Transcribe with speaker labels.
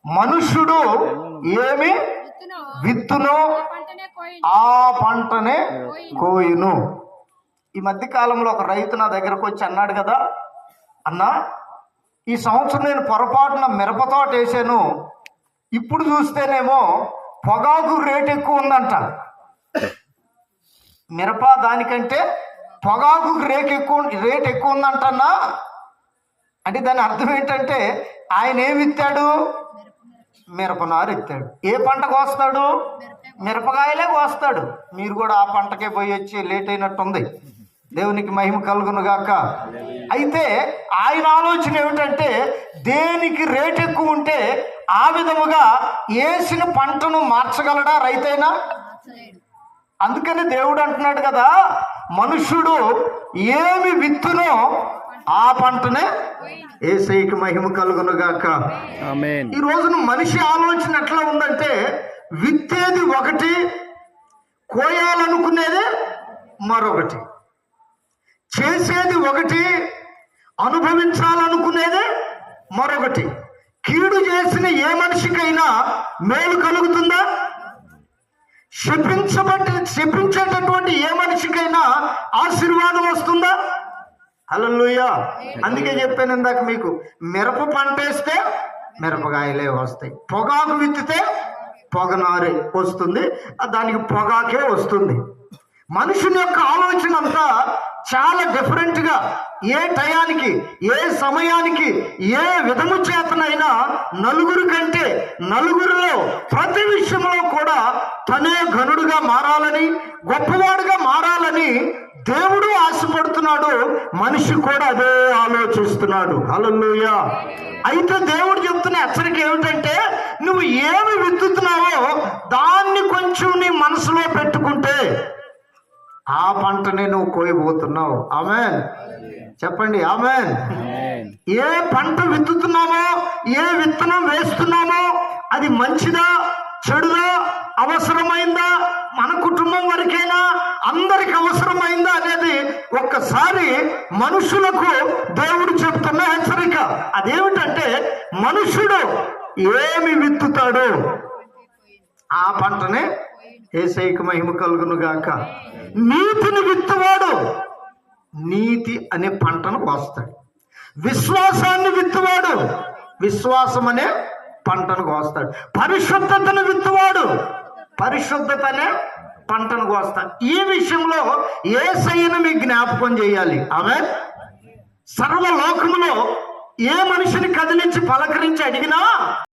Speaker 1: మనుష్యుడు ఏమి విత్తునో ఆ పంటనే కోయును. ఈ మధ్య కాలంలో ఒక రైతు నా దగ్గరకు వచ్చి అన్నాడు కదా, అన్నా ఈ సంవత్సరం నేను పొరపాటున మిరప తోట వేసాను, ఇప్పుడు చూస్తేనేమో పొగాకు రేట్ ఎక్కువ ఉందంట. మిరప దానికంటే పొగాకు రేట్ ఎక్కువ ఉందంటన్నా. అంటే దాని అర్థం ఏంటంటే ఆయన ఏమి ఇస్తాడు? మిరపనారు ఇస్తాడు. ఏ పంట కోస్తాడు? మిరపకాయలే కోస్తాడు. మీరు కూడా ఆ పంటకే పోయి వచ్చి లేట్ అయినట్టుంది. దేవునికి మహిమ కలుగును గాక. అయితే ఆయన ఆలోచన ఏమిటంటే దేనికి రేట్ ఎక్కువ ఉంటే ఆ విధముగా వేసిన పంటను మార్చగలడా రైతైనా? అందుకని దేవుడు అంటున్నాడు కదా, మనుష్యుడు ఏమి విత్తునో ఆ పంటనే. యేసయ్యకి మహిమ కలుగును గాక. ఆమేన్. ఈ రోజున మనిషి ఆలోచన ఎట్లా ఉందంటే విత్తేది ఒకటి, కోయాలనుకునేది మరొకటి, చేసేది ఒకటి, అనుభవించాలనుకునేది మరొకటి. కీడు చేసిన ఏ మనిషికైనా మేలు కలుగుతుందా? శపించేటటువంటి ఏ మనిషికైనా ఆశీర్వాదం వస్తుందా? హల్లెలూయా. అందుకే చెప్పాను ఇందాక మీకు, మిరప పంట వేస్తే మిరపకాయలే వస్తాయి, పొగాకు విత్తితే పొగనారే వస్తుంది, దానికి పొగాకే వస్తుంది. మనుషుని యొక్క ఆలోచన అంతా చాలా డిఫరెంట్గా ఏ టయానికి ఏ సమయానికి ఏ విధము చేతనైనా నలుగురు కంటే నలుగురిలో ప్రతి విషయంలో కూడా తనే ఘనుడుగా మారాలని, గొప్పవాడుగా మారాలని దేవుడు ఆశపడుతున్నాడు. మనిషి కూడా అదే ఆలోచిస్తున్నాడు. హల్లెలూయా. అయితే దేవుడు చెప్తున్న హెచ్చరిక ఏమిటంటే నువ్వు ఏమి విత్తుతున్నావో దాన్ని కొంచెం నీ మనసులో పెట్టుకుంటే ఆ పంటనే నువ్వు కోయబోతున్నావు. ఆమేన్ చెప్పండి. ఆమేన్. ఏ పంట విత్తుతున్నామో, ఏ విత్తనం వేస్తున్నామో అది మంచిదా చెడుదా, అవసరమైందా, మన కుటుంబం వరకైనా అందరికి అవసరమైందా అనేది ఒక్కసారి మనుషులకు దేవుడు చెప్తున్న హెచ్చరిక. అదేమిటంటే మనుషుడు ఏమి విత్తుతాడు ఆ పంటనే. యేసయ్యకి మహిమ కలుగును గాక. నీతిని విత్తువాడు నీతి అనే పంటను కోస్తాడు. విశ్వాసాన్ని విత్తువాడు విశ్వాసం అనే పంటను కోస్తాడు. పరిశుద్ధతను విత్తువాడు పరిశుద్ధత అనే పంటను కోస్తాడు. ఈ విషయంలో యేసయ్యను మీకు జ్ఞాపకం చేయాలి. ఆమేన్. సర్వలోకములో ఏ మనిషిని కదిలించి పలకరించి అడిగినా